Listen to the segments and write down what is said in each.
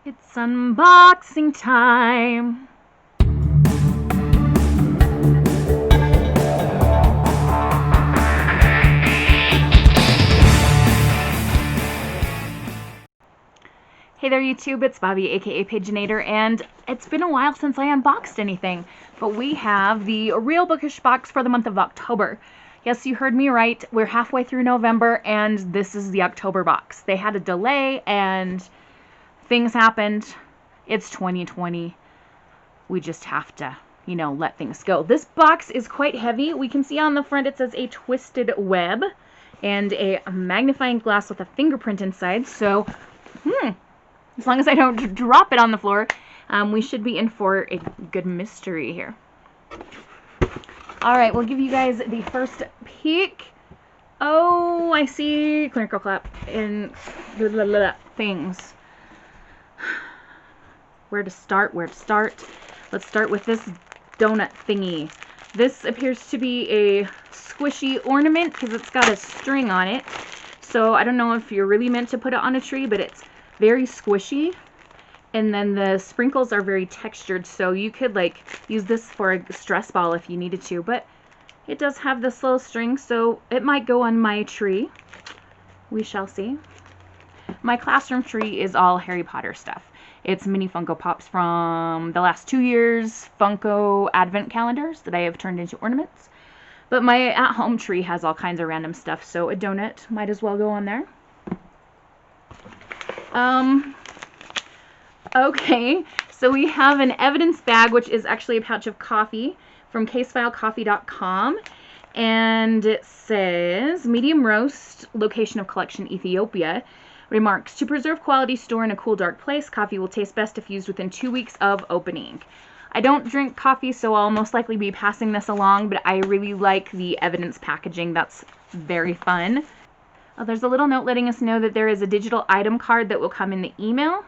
It's unboxing time. Hey there YouTube, it's Bobi aka Paginator, and it's been a while since I unboxed anything, but we have the real Bookish box for the month of October. Yes, you heard me right, we're halfway through November and this is the October box. They had a delay and things happened. It's 2020. We just have to, let things go. This box is quite heavy. We can see on the front it says a twisted web and a magnifying glass with a fingerprint inside, so as long as I don't drop it on the floor, we should be in for a good mystery here. Alright, we'll give you guys the first peek. Oh, I see crinkle clap and things. Where to start? Let's start with this donut thingy. This appears to be a squishy ornament because it's got a string on it. So I don't know if you're really meant to put it on a tree, but it's very squishy, and then the sprinkles are very textured, so you could use this for a stress ball if you needed to, but it does have this little string, so it might go on my tree. We shall see. My classroom tree is all Harry Potter stuff. It's mini Funko Pops from the last 2 years, Funko advent calendars that I have turned into ornaments, but my at-home tree has all kinds of random stuff, so a donut might as well go on there. Okay, so we have an evidence bag, which is actually a pouch of coffee from casefilecoffee.com, and it says, medium roast, location of collection Ethiopia. Remarks, to preserve quality, store in a cool, dark place. Coffee will taste best if used within 2 weeks of opening. I don't drink coffee, so I'll most likely be passing this along, but I really like the evidence packaging. That's very fun. There's a little note letting us know that there is a digital item card that will come in the email.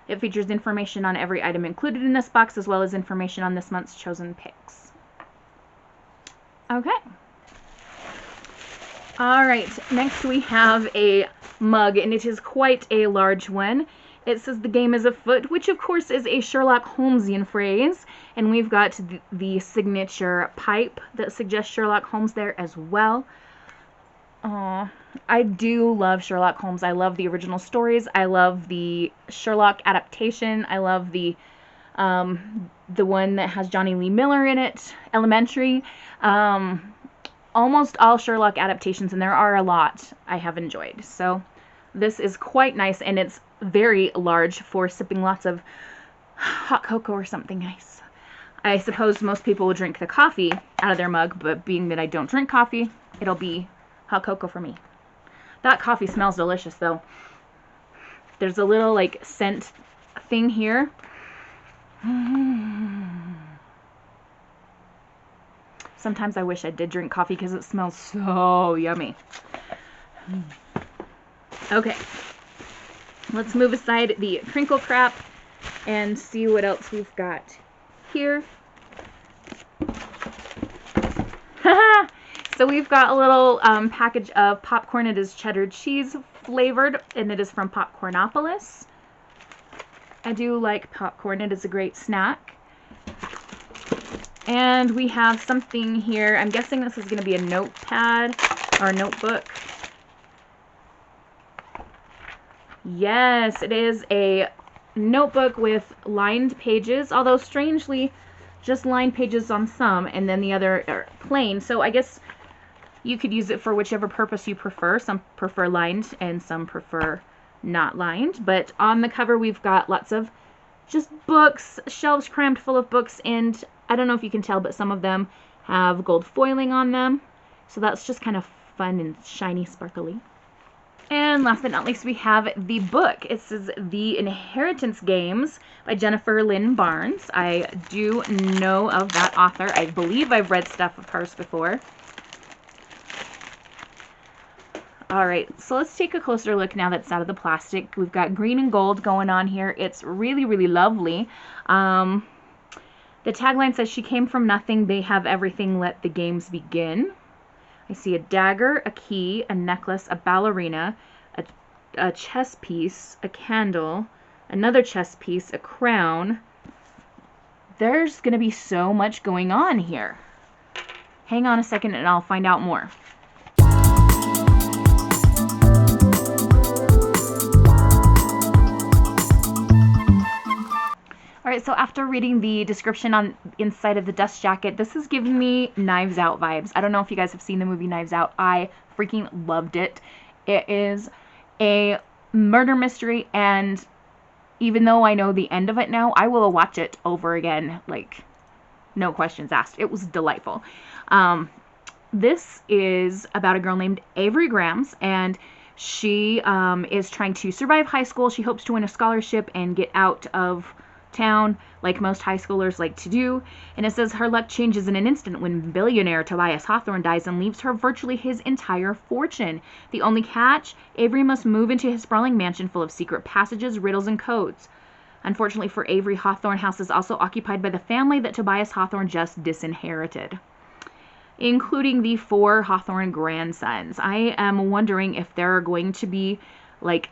It features information on every item included in this box, as well as information on this month's chosen picks. Okay. Alright, next we have a mug, and it is quite a large one. It says the game is afoot, which of course is a Sherlock Holmesian phrase, and we've got the signature pipe that suggests Sherlock Holmes there as well. Aww. I do love Sherlock Holmes. I love the original stories. I love the Sherlock adaptation. I love the one that has Johnny Lee Miller in it, Elementary. Almost all Sherlock adaptations, and there are a lot, I have enjoyed. So this is quite nice, and it's very large for sipping lots of hot cocoa or something nice. I suppose most people will drink the coffee out of their mug, but being that I don't drink coffee, it'll be hot cocoa for me. That coffee smells delicious, though. There's a little scent thing here. Sometimes I wish I did drink coffee because it smells so yummy. Okay, let's move aside the crinkle crap and see what else we've got here. So we've got a little package of popcorn. It is cheddar cheese flavored, and it is from Popcornopolis. I do like popcorn. It is a great snack. And we have something here. I'm guessing this is going to be a notepad or a notebook. Yes, it is a notebook with lined pages, although strangely just lined pages on some, and then the other are plain. So I guess you could use it for whichever purpose you prefer. Some prefer lined and some prefer not lined. But on the cover we've got lots of just books, shelves crammed full of books, and I don't know if you can tell, but some of them have gold foiling on them. So that's just kind of fun and shiny, sparkly. And last but not least, we have the book. It says The Inheritance Games by Jennifer Lynn Barnes. I do know of that author. I believe I've read stuff of hers before. Alright, so let's take a closer look now that's out of the plastic. We've got green and gold going on here. It's really, really lovely. The tagline says, she came from nothing, they have everything, let the games begin. I see a dagger, a key, a necklace, a ballerina, a chess piece, a candle, another chess piece, a crown. There's going to be so much going on here. Hang on a second and I'll find out more. Alright, so after reading the description on inside of the dust jacket, this is giving me Knives Out vibes. I don't know if you guys have seen the movie Knives Out. I freaking loved it. It is a murder mystery, and even though I know the end of it now, I will watch it over again, like, no questions asked. It was delightful. This is about a girl named Avery Grams, and she is trying to survive high school. She hopes to win a scholarship and get out of town, like most high schoolers like to do. And it says her luck changes in an instant when billionaire Tobias Hawthorne dies and leaves her virtually his entire fortune. The only catch, Avery must move into his sprawling mansion full of secret passages, riddles, and codes. Unfortunately for Avery, Hawthorne House is also occupied by the family that Tobias Hawthorne just disinherited, including the 4 Hawthorne grandsons. I am wondering if there are going to be like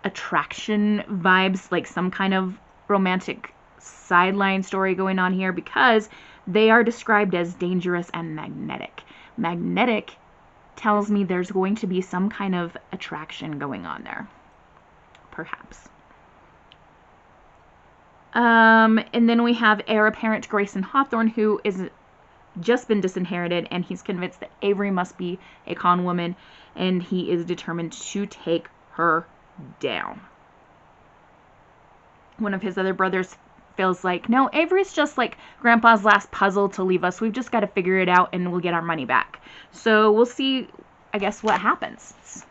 attraction vibes, like some kind of romantic sideline story going on here, because they are described as dangerous and magnetic. Magnetic tells me there's going to be some kind of attraction going on there, perhaps. And then we have heir apparent Grayson Hawthorne, who is just been disinherited, and he's convinced that Avery must be a con woman, and he is determined to take her down. One of his other brothers feels like, no, Avery's just like Grandpa's last puzzle to leave us. We've just got to figure it out and we'll get our money back. So we'll see, I guess, what happens. It's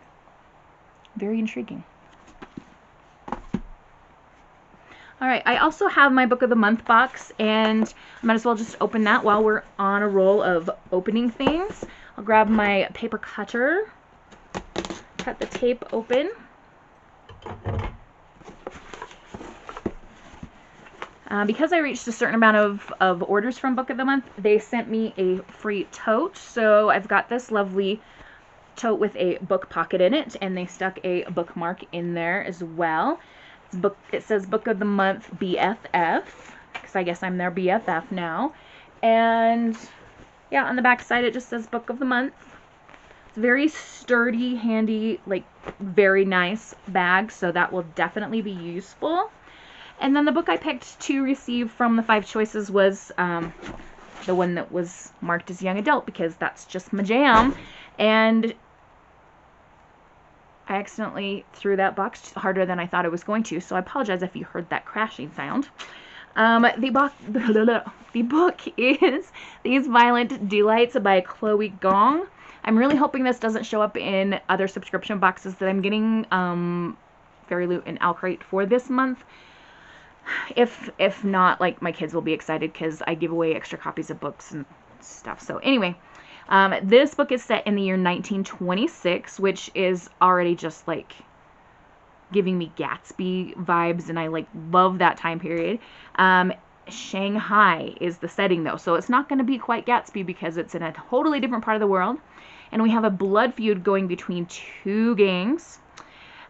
very intriguing. Alright, I also have my Book of the Month box, and I might as well just open that while we're on a roll of opening things. I'll grab my paper cutter, cut the tape open. Because I reached a certain amount of orders from Book of the Month, they sent me a free tote. So I've got this lovely tote with a book pocket in it, and they stuck a bookmark in there as well. It says Book of the Month BFF, because I guess I'm their BFF now. And yeah, on the back side it just says Book of the Month. It's a very sturdy, handy, like very nice bag, so that will definitely be useful. And then the book I picked to receive from the 5 choices was the one that was marked as young adult, because that's just my jam. And I accidentally threw that box harder than I thought it was going to, so I apologize if you heard that crashing sound. The book is These Violent Delights by Chloe Gong. I'm really hoping this doesn't show up in other subscription boxes that I'm getting, Fairy Loot and Alcrate for this month. If not, like, my kids will be excited because I give away extra copies of books and stuff. So anyway, this book is set in the year 1926, which is already just like giving me Gatsby vibes, and I like love that time period. Shanghai is the setting though, so it's not going to be quite Gatsby because it's in a totally different part of the world. And we have a blood feud going between 2 gangs.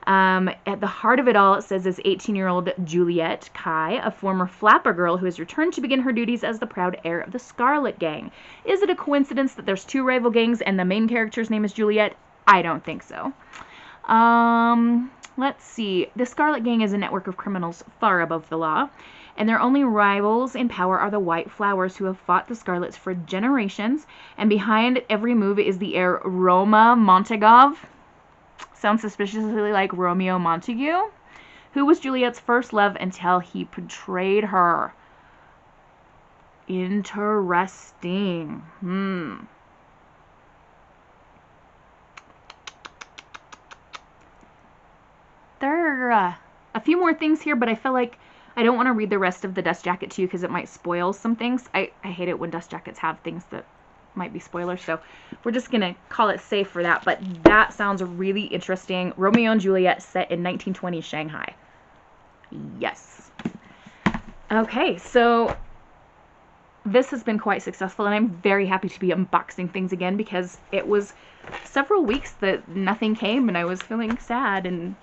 At the heart of it all, it says, is 18-year-old Juliet Kai, a former flapper girl who has returned to begin her duties as the proud heir of the Scarlet Gang. Is it a coincidence that there's 2 rival gangs and the main character's name is Juliet? I don't think so. Let's see. The Scarlet Gang is a network of criminals far above the law, and their only rivals in power are the White Flowers, who have fought the Scarlets for generations, and behind every move is the heir Roma Montegov. Sounds suspiciously like Romeo Montague, who was Juliet's first love until he betrayed her. Interesting. There are a few more things here, but I feel like I don't want to read the rest of the dust jacket to you because it might spoil some things. I hate it when dust jackets have things that might be spoilers, so we're just gonna call it safe for that. But that sounds really interesting. Romeo and Juliet set in 1920 Shanghai. Yes. Okay, so this has been quite successful, and I'm very happy to be unboxing things again because it was several weeks that nothing came and I was feeling sad, and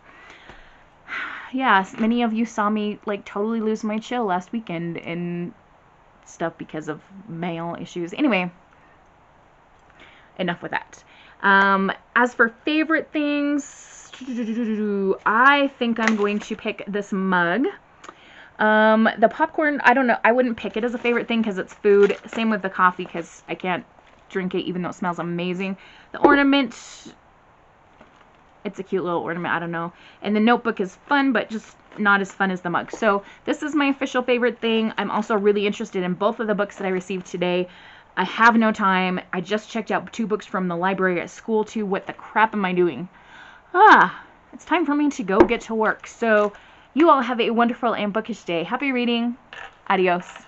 yeah, many of you saw me like totally lose my chill last weekend and stuff because of mail issues. Anyway, enough with that. As for favorite things, I think I'm going to pick this mug. The popcorn, I don't know. I wouldn't pick it as a favorite thing because it's food. Same with the coffee because I can't drink it even though it smells amazing. The ornament, it's a cute little ornament. I don't know. And the notebook is fun, but just not as fun as the mug. So this is my official favorite thing. I'm also really interested in both of the books that I received today. I have no time. I just checked out 2 books from the library at school too. What the crap am I doing? It's time for me to go get to work. So you all have a wonderful and bookish day. Happy reading. Adios.